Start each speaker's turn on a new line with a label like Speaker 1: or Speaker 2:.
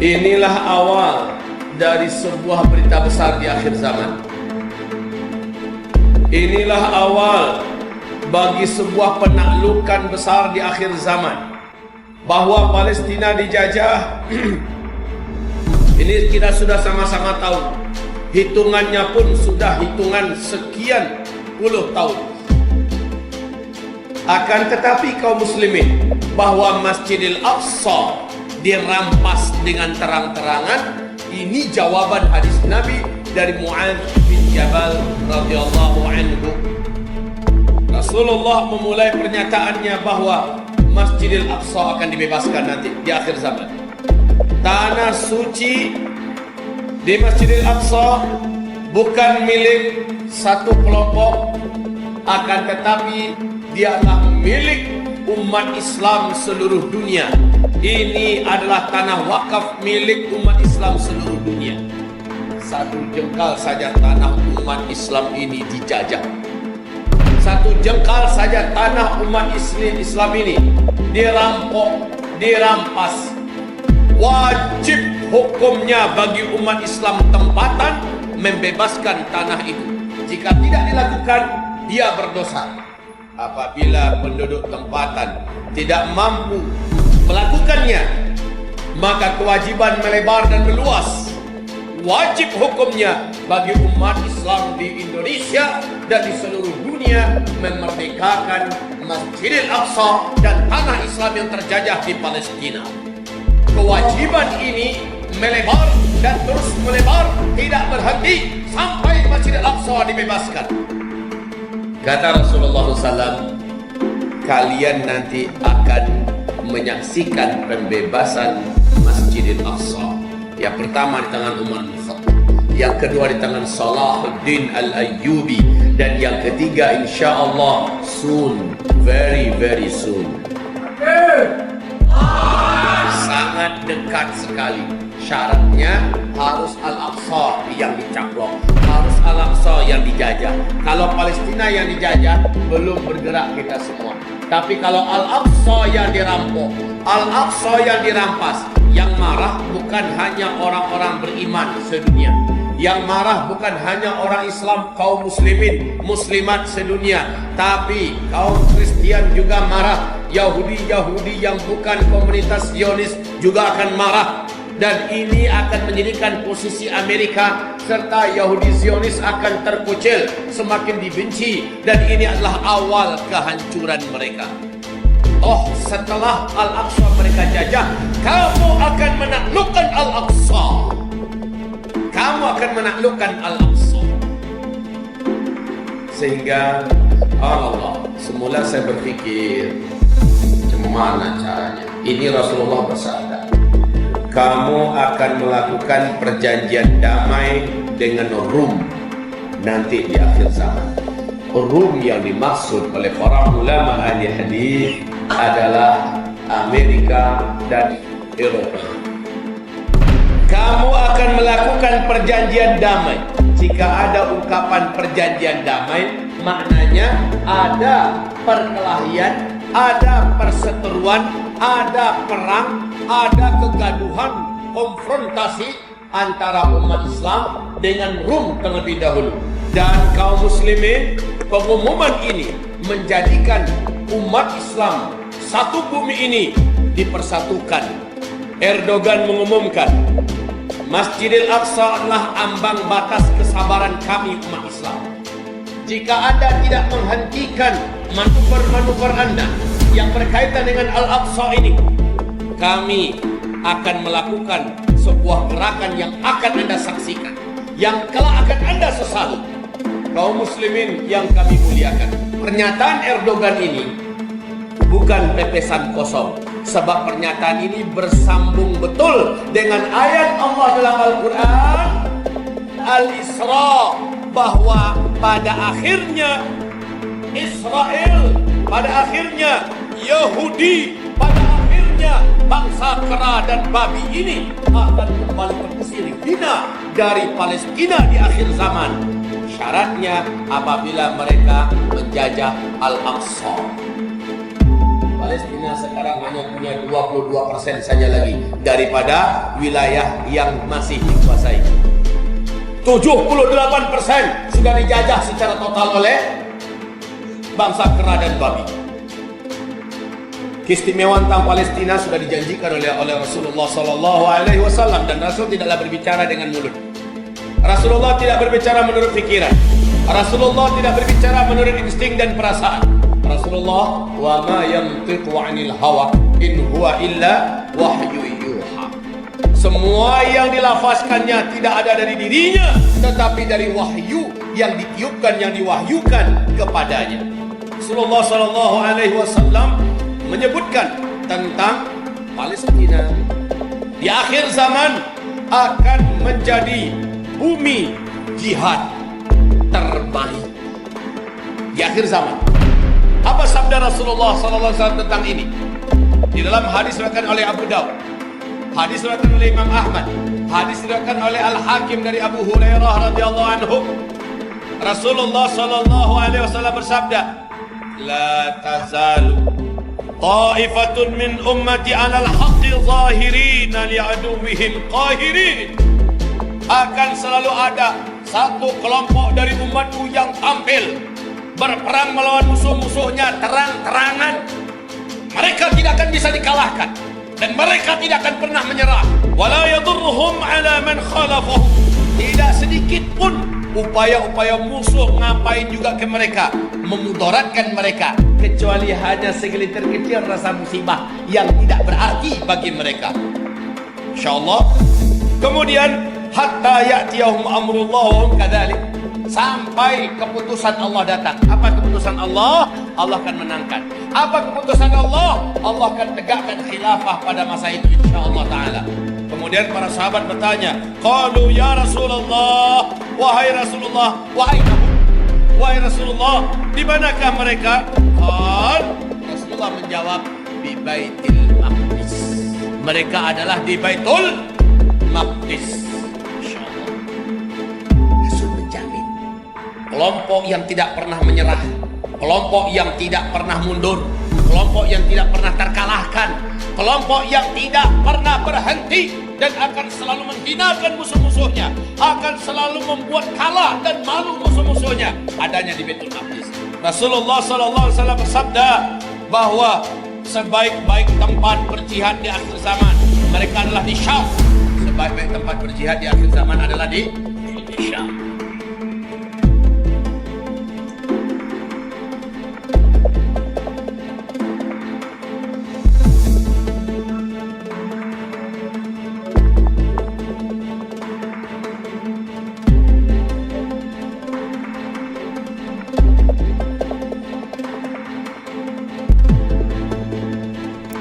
Speaker 1: Inilah awal dari sebuah berita besar di akhir zaman. Inilah awal bagi sebuah penaklukan besar di akhir zaman, bahwa Palestina dijajah. Ini kita sudah sama-sama tahu. Hitungannya pun sudah hitungan sekian puluh tahun. Akan tetapi kaum muslimin, bahwa Masjidil Aqsa dirampas dengan terang-terangan, ini jawaban hadis Nabi dari Mu'adz bin Jabal radhiyallahu anhu. Rasulullah memulai pernyataannya bahwa Masjidil Aqsa akan dibebaskan nanti di akhir zaman. Tanah suci di Masjidil Aqsa bukan milik satu kelompok, akan tetapi dialah milik umat Islam seluruh dunia. Ini adalah tanah wakaf milik umat Islam seluruh dunia. Satu jengkal saja tanah umat Islam ini dijajah. Satu jengkal saja tanah umat Islam ini dirampok, dirampas. Wajib hukumnya bagi umat Islam tempatan membebaskan tanah itu. Jika tidak dilakukan, dia berdosa. Apabila penduduk tempatan tidak mampu melakukannya, maka kewajiban melebar dan meluas. Wajib hukumnya bagi umat Islam di Indonesia dan di seluruh dunia memerdekakan Masjidil Aqsa dan tanah Islam yang terjajah di Palestina. Kewajiban ini melebar dan terus melebar, tidak berhenti sampai Masjidil Aqsa dibebaskan. Kata Rasulullah SAW, kalian nanti akan menyaksikan pembebasan Masjidil Aqsa. Yang pertama di tangan Umar bin Khattab, yang kedua di tangan Salahuddin Al-Ayyubi, dan yang ketiga insyaallah soon, very very soon. Sangat dekat sekali. Syaratnya harus Al-Aqsa yang dicaplok, harus Al-Aqsa yang dijajah. Kalau Palestina yang dijajah, belum bergerak kita semua. Tapi kalau Al-Aqsa yang dirampok, Al-Aqsa yang dirampas, yang marah bukan hanya orang-orang beriman sedunia. Yang marah bukan hanya orang Islam, kaum muslimin, muslimat sedunia, tapi kaum Kristian juga marah. Yahudi-Yahudi yang bukan komunitas Zionis juga akan marah. Dan ini akan menjadikan posisi Amerika serta Yahudi Zionis akan terkucil, semakin dibenci, dan ini adalah awal kehancuran mereka. Oh, setelah Al-Aqsa mereka jajah, kamu akan menaklukkan Al-Aqsa. Kamu akan menaklukkan Al-Aqsa. Sehingga Allah, semula saya berpikir, gimana caranya? Ini Rasulullah bersabda, kamu akan melakukan perjanjian damai dengan Rum nanti di akhir zaman. Rum yang dimaksud oleh para ulama ahli hadis adalah Amerika dan Eropa. Kamu akan melakukan perjanjian damai. Jika ada ungkapan perjanjian damai, maknanya ada perkelahian, ada perseteruan, ada perang, ada kegaduhan, konfrontasi antara umat Islam dengan Rum terlebih dahulu. Dan kaum muslimin, pengumuman ini menjadikan umat Islam satu bumi ini dipersatukan. Erdogan mengumumkan, Masjidil Aqsa adalah ambang batas kesabaran kami umat Islam. Jika Anda tidak menghentikan manuver-manuver Anda yang berkaitan dengan Al-Aqsa ini, kami akan melakukan sebuah gerakan yang akan Anda saksikan, yang kelak akan Anda sesali. Kaum muslimin yang kami muliakan, pernyataan Erdogan ini bukan pepesan kosong, sebab pernyataan ini bersambung betul dengan ayat Allah dalam Al-Quran Al-Isra, bahwa pada akhirnya Israel, pada akhirnya Yahudi, pada akhirnya bangsa kera dan babi ini akan kembali terusir hina dari Palestina di akhir zaman. Syaratnya apabila mereka menjajah Al-Aqsa. Palestina sekarang hanya punya hanya 22% saja lagi daripada wilayah yang masih dikuasai. 78% sudah dijajah secara total oleh bangsa kera dan babi. Keistimewaan tentang Palestina sudah dijanjikan oleh Rasulullah SAW, dan Rasul tidaklah berbicara dengan mulut. Rasulullah tidak berbicara menurut pikiran. Rasulullah tidak berbicara menurut insting dan perasaan. Rasulullah wa ma yantiqu 'anil hawa in huwa illa wahyu yuha. Semua yang dilafazkannya tidak ada dari dirinya, tetapi dari wahyu yang ditiupkan, yang diwahyukan kepadanya. Rasulullah sallallahu alaihi wasallam menyebutkan tentang Palestina di akhir zaman akan menjadi bumi jihad terbaik di akhir zaman. Apa sabda Rasulullah SAW tentang ini? Di dalam hadis diriwayatkan oleh Abu Daud, hadis diriwayatkan oleh Imam Ahmad, hadis diriwayatkan oleh Al-Hakim dari Abu Hurairah radhiyallahu anhu, Rasulullah SAW bersabda, "La tazalu ta'ifatun min ummati 'alal haqqi zahirina li'aduwwihil qahirin." Akan selalu ada satu kelompok dari umatku yang tampil berperang melawan musuh-musuhnya terang-terangan. Mereka tidak akan bisa dikalahkan dan mereka tidak akan pernah menyerah. Wala yadurruhum ala man khalafahum. Tidak sedikit pun upaya-upaya musuh ngapain juga ke mereka, memudaratkan mereka, kecuali hanya segelintir kecil rasa musibah yang tidak berarti bagi mereka. Insyaallah. Kemudian hatta ya'tiyahum amrullah wa hum kadzalik, sampai keputusan Allah datang. Apa keputusan Allah? Allah akan menangkan. Apa keputusan Allah? Allah akan tegakkan khilafah pada masa itu insyaallah taala. Kemudian para sahabat bertanya, qalu ya Rasulullah, wahai Rasulullah, wahai Rasulullah, di manakah mereka? Rasulullah menjawab, di Baitul Maqdis. Mereka adalah di Baitul Maqdis. Kelompok yang tidak pernah menyerah, kelompok yang tidak pernah mundur, kelompok yang tidak pernah terkalahkan, kelompok yang tidak pernah berhenti dan akan selalu menghinakan musuh-musuhnya, akan selalu membuat kalah dan malu musuh-musuhnya, adanya di Baitul Maqdis. Rasulullah SAW bersabda bahwa sebaik-baik tempat berjihad di akhir zaman mereka adalah di Syam. Sebaik-baik tempat berjihad di akhir zaman adalah di Syam.